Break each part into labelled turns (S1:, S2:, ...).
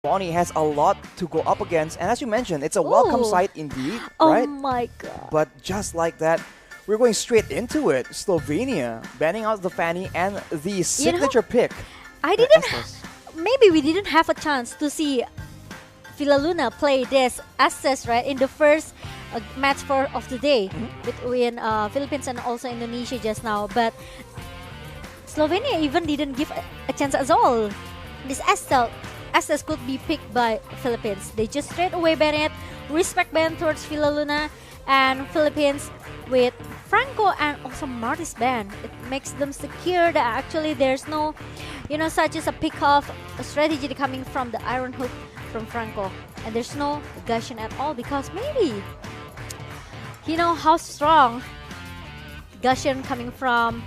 S1: Bonnie has a lot to go up against. And as you mentioned, it's a welcome
S2: Ooh.
S1: sight indeed,
S2: Oh
S1: right?
S2: my god.
S1: But just like that, we're going straight into it. Slovenia banning out the Fanny and the signature pick.
S2: I didn't.
S1: Estes.
S2: Maybe we didn't have a chance to see Filaluna play this Estes, right, in the first match of the day between Philippines and also Indonesia just now. But Slovenia even didn't give a chance at all. This Estes could be picked by Philippines. They just straight away ban it, respect ban towards Filaluna, and Philippines with Franco and also Marty's ban. It makes them secure that actually there's no, such as a pick-off strategy coming from the iron hook from Franco. And there's no Gashian at all because maybe, how strong Gashian coming from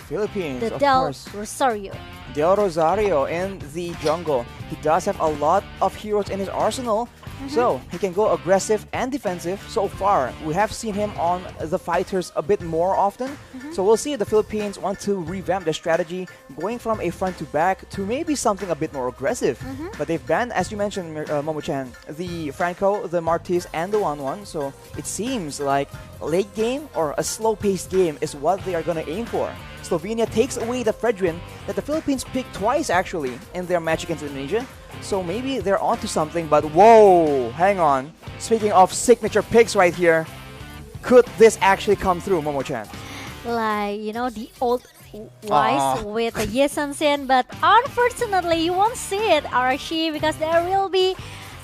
S1: Philippines,
S2: the
S1: of
S2: Del
S1: course.
S2: Rosario.
S1: Del Rosario in the jungle. He does have a lot of heroes in his arsenal, so he can go aggressive and defensive. So far, we have seen him on the fighters a bit more often. So we'll see if the Philippines want to revamp their strategy, going from a front to back to maybe something a bit more aggressive. But they've banned, as you mentioned, Momo-chan, the Franco, the Martis, and the 1-1. So it seems like a late game or a slow-paced game is what they are going to aim for. Slovenia takes away the Fredrin that the Philippines picked twice actually in their match against Indonesia. So maybe they're onto something, but whoa, hang on. Speaking of signature picks right here, could this actually come through, Momo-chan?
S2: Like, the old wise with the Yesansen, but unfortunately you won't see it, Arashi, because there will be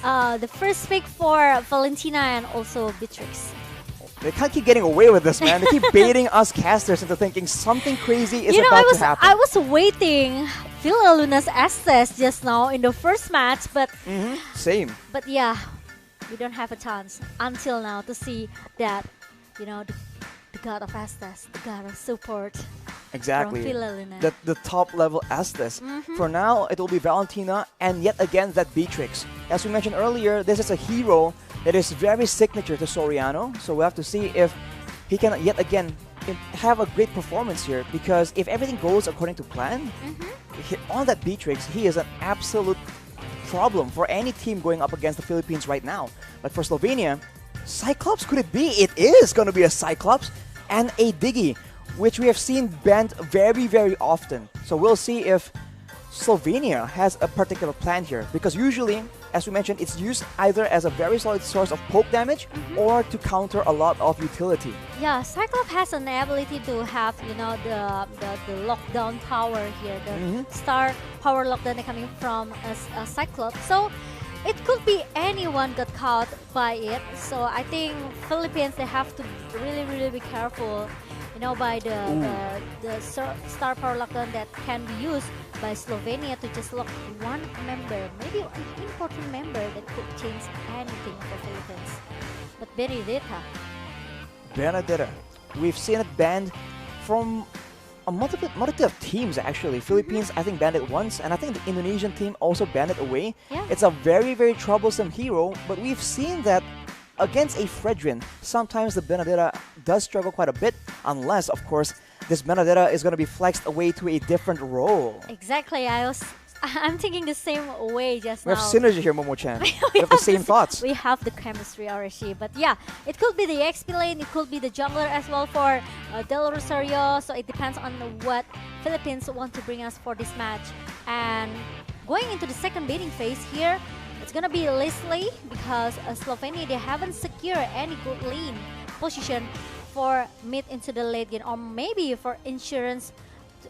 S2: the first pick for Valentina and also Beatrix.
S1: They can't keep getting away with this, man. They keep baiting us casters into thinking something crazy is about to happen.
S2: I was waiting Filaluna's Estes just now in the first match, but
S1: Same.
S2: But yeah, we don't have a chance until now to see that, the god of Estes, the god of support.
S1: Exactly.
S2: From Filaluna.
S1: The top level Estes. For now, it will be Valentina and yet again that Beatrix. As we mentioned earlier, this is a hero that is very signature to Soriano. So we'll have to see if he can yet again have a great performance here. Because if everything goes according to plan, on that Beatrix, he is an absolute problem for any team going up against the Philippines right now. But for Slovenia, Cyclops could it be? It is going to be a Cyclops and a Diggy, which we have seen banned very, very often. So we'll see if Slovenia has a particular plan here, because usually, as we mentioned, it's used either as a very solid source of poke damage or to counter a lot of utility.
S2: Yeah, Cyclops has an ability to have, the lockdown power here, the star power lockdown coming from a Cyclops. So it could be anyone got caught by it. So I think Philippines, they have to really, really be careful, by the star power lockdown that can be used by Slovenia to just lock one member, maybe an important member that could change anything for Philippines. But
S1: Benedetta. We've seen it banned from a multitude of teams actually. Philippines, I think, banned it once, and I think the Indonesian team also banned it away.
S2: Yeah.
S1: It's a very, very troublesome hero, but we've seen that against a Fredrin, sometimes the Benedetta does struggle quite a bit, unless, of course, this Benedetta is going to be flexed away to a different role.
S2: Exactly. I'm thinking the same way just
S1: We
S2: now.
S1: have synergy here, Momo-chan. We have the same thoughts.
S2: We have the chemistry, Arashi. But yeah, it could be the XP lane, it could be the jungler as well for Del Rosario. So it depends on what Philippines want to bring us for this match. And going into the second baiting phase here, it's gonna be Leslie because Slovenia, they haven't secured any good lane position for mid into the late game, or maybe for insurance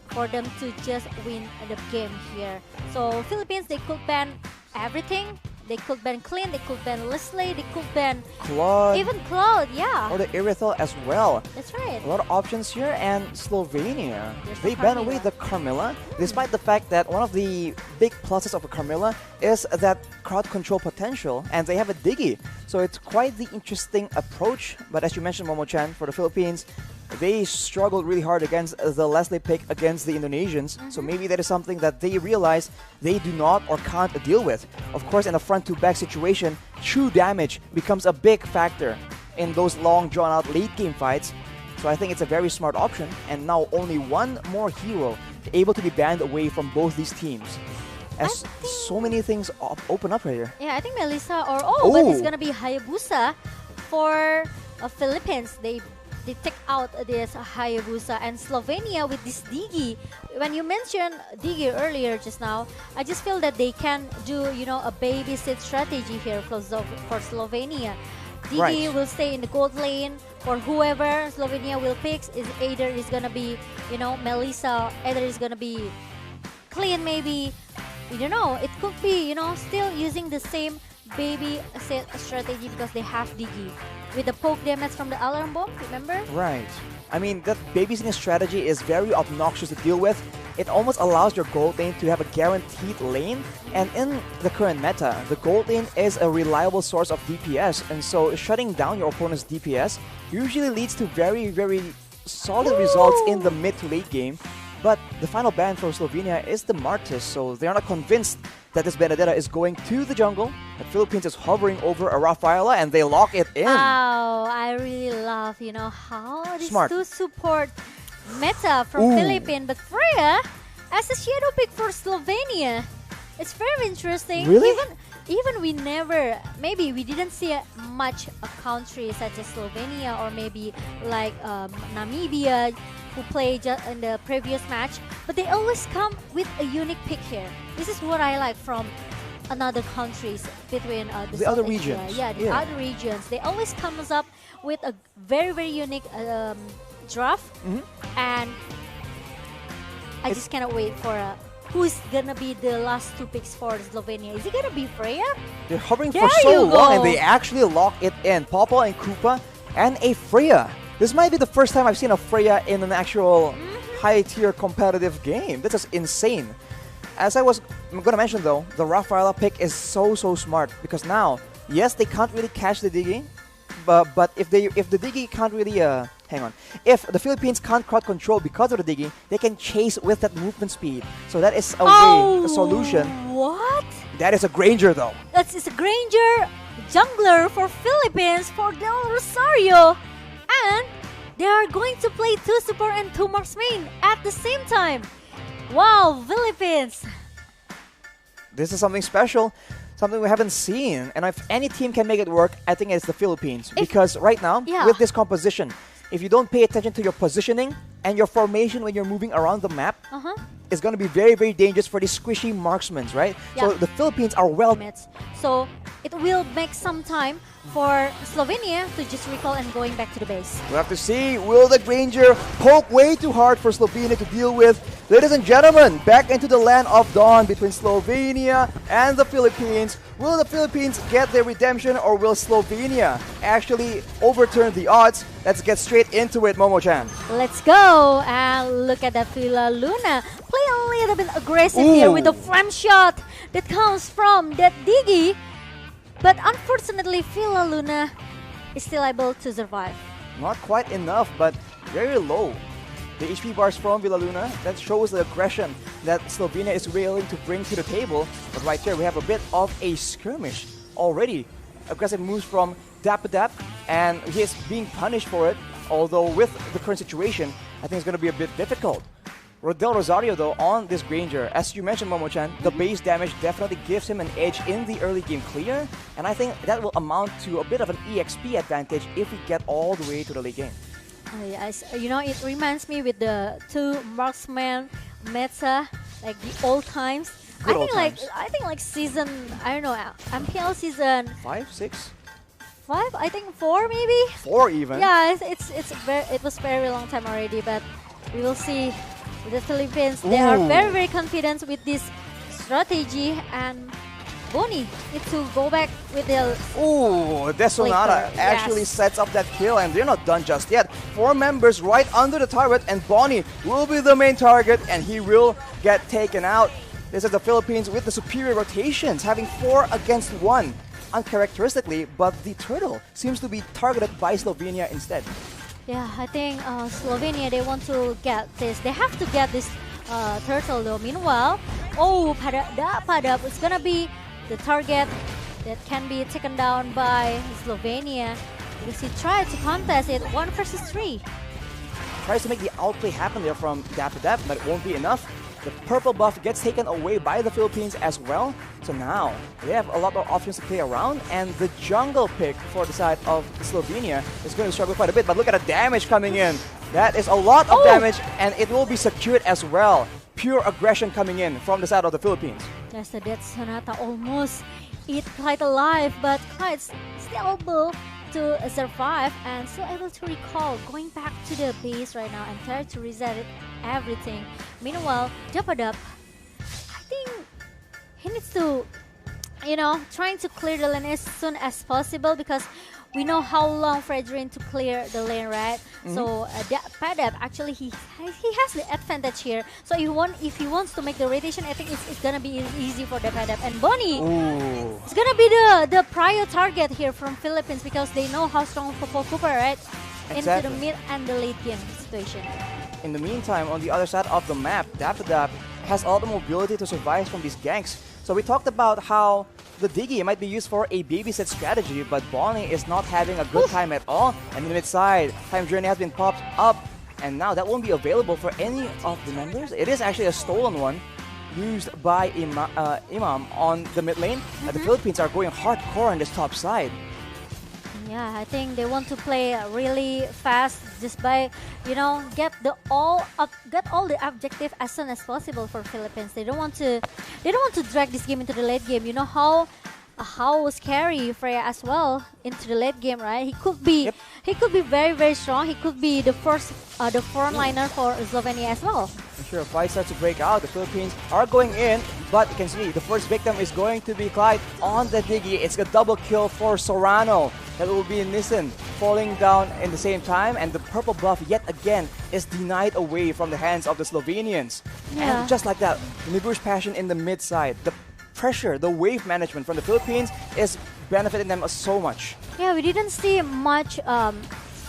S2: for them to just win the game here. So Philippines, they could ban everything. They could ban Clean, they could ban Leslie, they could ban
S1: Claude.
S2: even Claude, yeah.
S1: Or the Irithel as well.
S2: That's right.
S1: A lot of options here, and Slovenia,
S2: There's
S1: they
S2: the
S1: ban
S2: Carmilla.
S1: away the Carmilla, despite the fact that one of the big pluses of a Carmilla is that crowd control potential, and they have a Diggy. So it's quite the interesting approach, but as you mentioned, Momo-chan, for the Philippines, they struggled really hard against the Leslie pick against the Indonesians. So maybe that is something that they realize they do not or can't deal with. Of course, in a front-to-back situation, true damage becomes a big factor in those long, drawn-out late-game fights. So I think it's a very smart option. And now only one more hero able to be banned away from both these teams. as so many things open up right here.
S2: Yeah, I think Melissa but it's gonna be Hayabusa for Philippines. They take out this Hayabusa, and Slovenia with this Digi. When you mentioned Digi earlier just now, I just feel that they can do a babysit strategy here for Slovenia. Digi will stay in the gold lane for whoever Slovenia will pick. Either is gonna be Melissa, either is gonna be Clean maybe. We don't know. It could be still using the same baby set strategy because they have Digi with the poke damage from the alarm bomb, remember?
S1: Right. I mean, that babysitting strategy is very obnoxious to deal with. It almost allows your gold lane to have a guaranteed lane, and in the current meta, the gold lane is a reliable source of DPS, and so shutting down your opponent's DPS usually leads to very, very solid results in the mid to late game. But the final ban for Slovenia is the Martis, so they're not convinced that this Benedetta is going to the jungle. The Philippines is hovering over a Rafaela, and they lock it in.
S2: Wow, I really love, how these two support meta from Philippines. But Freya, as a shadow pick for Slovenia, it's very interesting.
S1: Really?
S2: Even we maybe we didn't see much a country such as Slovenia or maybe like Namibia, who played in the previous match, but they always come with a unique pick here. This is what I like from another countries between
S1: the other regions.
S2: Yeah, the other regions. They always comes up with a very, very unique draft, and I just cannot wait for who's gonna be the last two picks for Slovenia. Is it gonna be Freya?
S1: They're hovering for so long, and they actually lock it in. Pawpaw and Koopa and a Freya. This might be the first time I've seen a Freya in an actual high-tier competitive game. This is insane. As I'm going to mention though, the Rafaela pick is so smart because now, yes, they can't really catch the Digi, but if the Digi can't really if the Philippines can't crowd control because of the Digi, they can chase with that movement speed. So that is a solution.
S2: What?
S1: That is a Granger though.
S2: It's a Granger jungler for Philippines for Del Rosario. And they are going to play 2 support and 2 marksmen at the same time. Wow, Philippines!
S1: This is something special, something we haven't seen. And if any team can make it work, I think it's the Philippines. Because right now, with this composition, if you don't pay attention to your positioning and your formation when you're moving around the map, it's going to be very, very dangerous for these squishy marksmen, right?
S2: Yeah.
S1: So the Philippines are well...
S2: So it will make some time for Slovenia to just recall and going back to the base.
S1: We'll have to see. Will the Granger poke way too hard for Slovenia to deal with? Ladies and gentlemen, back into the land of dawn between Slovenia and the Philippines. Will the Philippines get their redemption, or will Slovenia actually overturn the odds? Let's get straight into it, Momo-chan.
S2: Let's go. And look at that Filaluna. Play a little bit aggressive here with the flame shot that comes from that Digi. But unfortunately, Filaluna is still able to survive.
S1: Not quite enough, but very low. The HP bars from Villaluna, that shows the aggression that Slovenia is willing to bring to the table. But right here, we have a bit of a skirmish already. Aggressive moves from Dapadap, and he is being punished for it. Although with the current situation, I think it's going to be a bit difficult. Del Rosario, though, on this Granger, as you mentioned, Momo-chan, the base damage definitely gives him an edge in the early game clear, and I think that will amount to a bit of an EXP advantage if we get all the way to the late game.
S2: Yes, it reminds me with the 2 marksman meta, like the old times.
S1: Good old times.
S2: I think like season, I don't know, MPL season
S1: 5, 6,
S2: 5. I think 4 maybe.
S1: 4 even.
S2: Yeah, it was very long time already, but we will see. With the Philippines, they are very, very confident with this strategy, and Bonnie needs to go back with the...
S1: Desonata actually sets up that kill, and they're not done just yet. 4 members right under the turret, and Bonnie will be the main target, and he will get taken out. This is the Philippines with the superior rotations, having 4 against 1. Uncharacteristically, but the turtle seems to be targeted by Slovenia instead.
S2: Yeah, I think Slovenia, they want to get this. They have to get this turtle though. Meanwhile, Padap is gonna be the target that can be taken down by Slovenia because he tried to contest it 1 versus 3.
S1: Tries to make the outplay happen there from Dapadap, but it won't be enough. The purple buff gets taken away by the Philippines as well. So now they have a lot of options to play around, and the jungle pick for the side of Slovenia is going to struggle quite a bit. But look at the damage coming in. That is a lot of damage, and it will be secured as well. Pure aggression coming in from the side of the Philippines.
S2: Yes, the Death Sonata almost eat Clyde alive, but Clyde's still able to survive and still able to recall, going back to the base right now and try to reset it, everything. Meanwhile, Japadap, I think he needs to, trying to clear the lane as soon as possible, because we know how long Fredrin to clear the lane, right? So Padap actually he has the advantage here. So if he wants to make the rotation, I think it's gonna be easy for the Padap. And Bonnie, it's gonna be the prior target here from Philippines, because they know how strong Popo Cooper, right? Into the mid and the late game situation.
S1: In the meantime, on the other side of the map, Dapadap has all the mobility to survive from these ganks. So we talked about how the Diggy might be used for a babysit strategy, but Bonnie is not having a good time at all. And in the mid side, Time Journey has been popped up, and now that won't be available for any of the members. It is actually a stolen one used by Imam on the mid lane. The Philippines are going hardcore on this top side.
S2: Yeah, I think they want to play really fast, just by get all the objective as soon as possible for Philippines. They don't want to drag this game into the late game. You know how scary Freya as well into the late game, right? He could be very, very strong. He could be the front liner for Slovenia as well.
S1: Sure, fight starts to break out. The Philippines are going in, but you can see the first victim is going to be Clyde on the Diggy. It's a double kill for Sorano. That will be Nissan falling down in the same time, and the purple buff yet again is denied away from the hands of the Slovenians.
S2: Yeah.
S1: And just like that, Nibu's passion in the mid side, the pressure, the wave management from the Philippines is benefiting them so much.
S2: Yeah, we didn't see much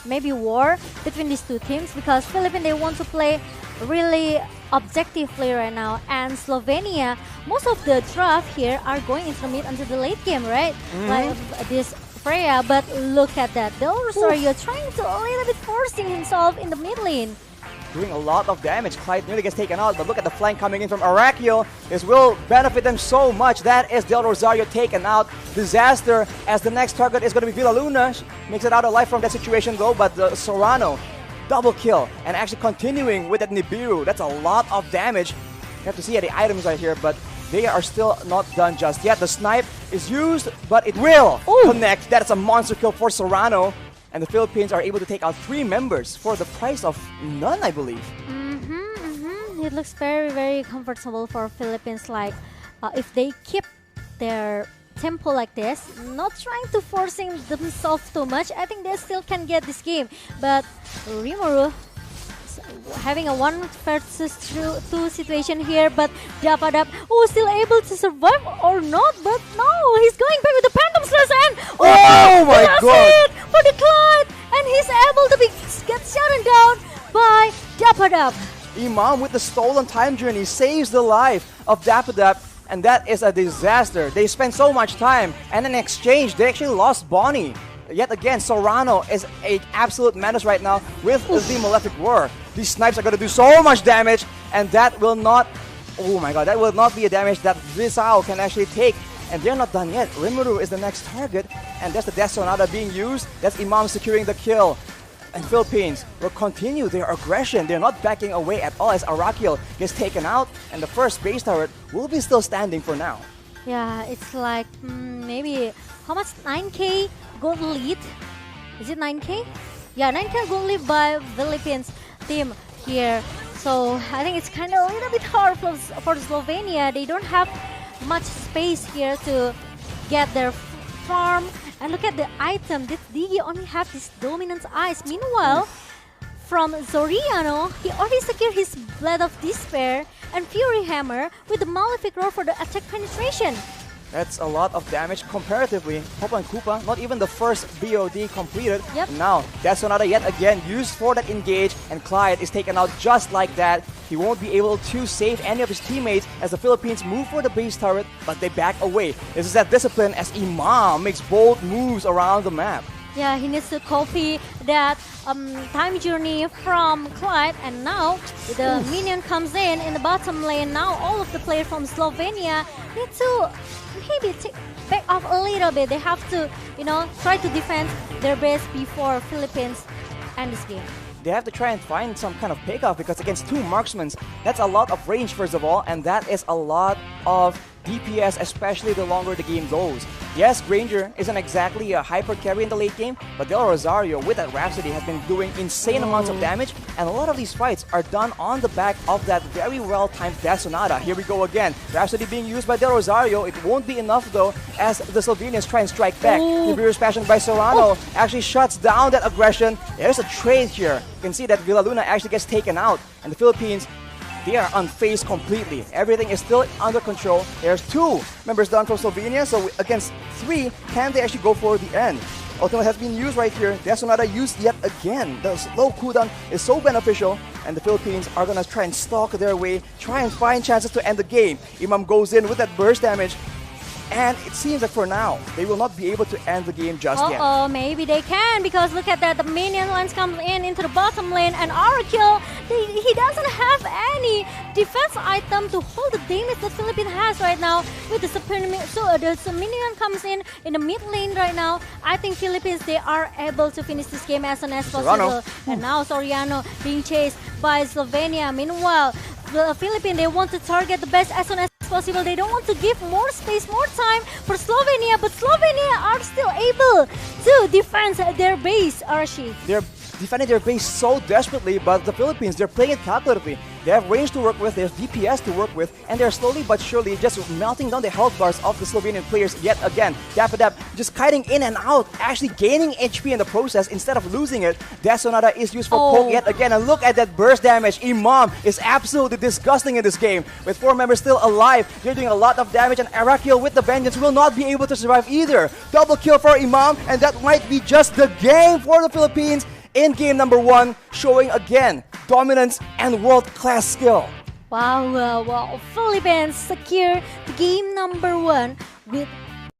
S2: maybe war between these two teams, because Philippines, they want to play really objectively right now, and Slovenia, most of the draft here are going into the mid until the late game, right? Like this Freya, but look at that. Del Rosario trying to a little bit forcing himself in the mid lane.
S1: Doing a lot of damage. Clyde nearly gets taken out, but look at the flank coming in from Arakio. This will benefit them so much. That is Del Rosario taken out. Disaster, as the next target is going to be Villa Luna. She makes it out alive from that situation though, but the Sorano, double kill, and actually continuing with that Nibiru. That's a lot of damage. You have to see the items right here, but they are still not done just yet. The snipe is used, but it will connect. That's a monster kill for Sorano. And the Philippines are able to take out 3 members for the price of none, I believe.
S2: It looks very, very comfortable for Philippines. Like, if they keep their tempo like this, not trying to forcing themselves too much, I think they still can get this game. But Rimuru having a 1 versus 2 situation here, but Dapadap, still able to survive or not, but no, he's going back with the Phantom Slash, and
S1: oh my god,
S2: hit for the Clyde, and he's able to get shot down by Dapadap.
S1: Imam with the stolen Time Journey saves the life of Dapadap, and that is a disaster. They spent so much time, and in exchange, they actually lost Bonnie. Yet again, Sorano is an absolute menace right now with the Malefic War. These snipes are going to do so much damage, and that will not, oh my god, that will not be a damage that Visao can actually take. And they're not done yet. Rimuru is the next target, and that's the Death Sonata being used. That's Imam securing the kill. And Philippines will continue their aggression. They're not backing away at all as Arakil gets taken out, and the first base turret will be still standing for now.
S2: Yeah, it's like maybe, how much? 9k gold lead? Is it 9k? Yeah, 9k gold lead by Philippines team here. So I think it's kind of a little bit hard for Slovenia. They don't have much space here to get their farm. And look at the item. This Diggy only have this dominant eyes. Meanwhile, from Zoriano, he already secured his Blade of Despair and Fury Hammer with the Malefic Roar for the attack penetration.
S1: That's a lot of damage comparatively. Popo and Koopa, not even the first BOD completed.
S2: Yep.
S1: Now, Death Sonata yet again used for that engage, and Clyde is taken out just like that. He won't be able to save any of his teammates as the Philippines move for the base turret, but they back away. This is that discipline as Imam makes bold moves around the map.
S2: Yeah, he needs to copy that time journey from Clyde, and now the minion comes in the bottom lane. Now all of the players from Slovenia need to maybe take back off a little bit. They have to, try to defend their base before Philippines end this game.
S1: They have to try and find some kind of pickoff because against two marksmen, that's a lot of range first of all, and that is a lot of DPS, especially the longer the game goes. Yes, Granger isn't exactly a hyper carry in the late game, but Del Rosario with that Rhapsody has been doing insane amounts of damage, and a lot of these fights are done on the back of that very well-timed Death Sonata. Here we go again. Rhapsody being used by Del Rosario. It won't be enough though, as the Slovenians try and strike back. The Reverse Passion by Serrano actually shuts down that aggression. There's a trade here. You can see that Villaluna actually gets taken out, and the Philippines, they are unfazed completely. Everything is still under control. There's 2 members down from Slovenia, so against 3, can they actually go for the end? Ultimate has been used right here. Death Sonata used yet again. The slow cooldown is so beneficial, and the Philippines are gonna try and stalk their way, try and find chances to end the game. Imam goes in with that burst damage, and it seems that for now, they will not be able to end the game just yet.
S2: Maybe they can, because look at that. The minion lines comes in into the bottom lane, and Oracle, he doesn't have any defense item to hold the damage that Philippines has right now with the Supreme. So the minion comes in the mid lane right now. I think Philippines, they are able to finish this game as soon as possible. And now Soriano being chased by Slovenia. Meanwhile, the Philippines, they want to target the best as soon as possible. They don't want to give more space, more time for Slovenia, but Slovenia are still able to defend their base, Archie.
S1: They're defending their base so desperately, but the Philippines, they're playing it calculatively. They have range to work with, there's DPS to work with, and they're slowly but surely just melting down the health bars of the Slovenian players yet again. Dapadap just kiting in and out, actually gaining HP in the process instead of losing it. Death Sonata is used for poke yet again, and look at that burst damage. Imam is absolutely disgusting in this game. With 4 members still alive, they're doing a lot of damage, and Arakil with the Vengeance will not be able to survive either. Double kill for Imam, and that might be just the game for the Philippines in game number 1, showing again dominance and world-class skill.
S2: Wow, Philippines secure the game number 1 with